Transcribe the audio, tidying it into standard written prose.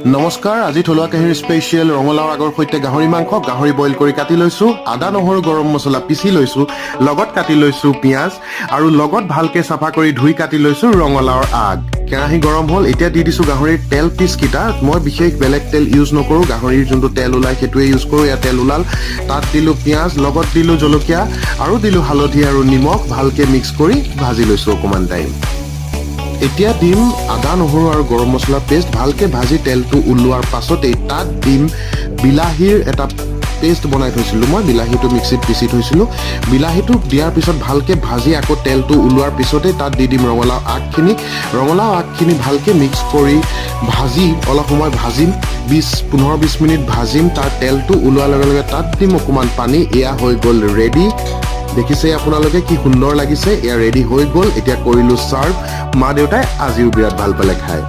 নমস্কাৰ, আজি থলুৱা কাহিনীৰ স্পেচিয়েল ৰঙালাও আগৰ সৈতে গাহৰি মাংস, গাহৰি বইল কৰি কাটি লৈছোঁ, আদা নহৰু গৰম মছলা পিচি লৈছোঁ, লগত কাটি লৈছোঁ পিঁয়াজ আৰু লগত ভালকৈ চাফা কৰি ধুই কাটি লৈছোঁ ৰঙালাওৰ আগ। কেৰাহী গৰম হ'ল, এতিয়া দি দিছোঁ গাহৰিৰ তেল পিচকেইটা। মই বিশেষ বেলেগ তেল ইউজ নকৰোঁ, গাহৰিৰ যোনটো তেল ওলায় সেইটোৱে ইউজ কৰোঁ। এয়া তেল ওলাল, তাত দিলোঁ পিঁয়াজ, লগত দিলোঁ জলকীয়া আৰু দিলোঁ হালধি আৰু নিমখ, ভালকৈ মিক্স কৰি ভাজি লৈছোঁ অকণমান টাইম। এতিয়া দিম আদা নহৰু আৰু গৰম মছলা পেষ্ট। ভালকৈ ভাজি তেলটো ওলোৱাৰ পাছতেই তাত দিম বিলাহীৰ এটা পেষ্ট বনাই থৈছিলোঁ মই, বিলাহীটো মিক্সিত পিচি থৈছিলোঁ। বিলাহীটো দিয়াৰ পিছত ভালকৈ ভাজি আকৌ তেলটো ওলোৱাৰ পিছতেই তাত দি দিম ৰঙালাও আগখিনি। ৰঙালাও আগখিনি ভালকৈ মিক্স কৰি ভাজি অলপ সময় ভাজিম, 15-20 মিনিট ভাজিম। তাৰ তেলটো ওলোৱাৰ লগে লগে তাত দিম অকণমান পানী। এয়া হৈ গ'ল ৰেডি। দেখিছে আপোনালোকে কি সুন্দৰ লাগিছে। এয়া ৰেডি হৈ গ'ল, এতিয়া কৰিলোঁ চাৰ্ভ। মা দেউতাই আজিও বিৰাট ভাল পালে খায়।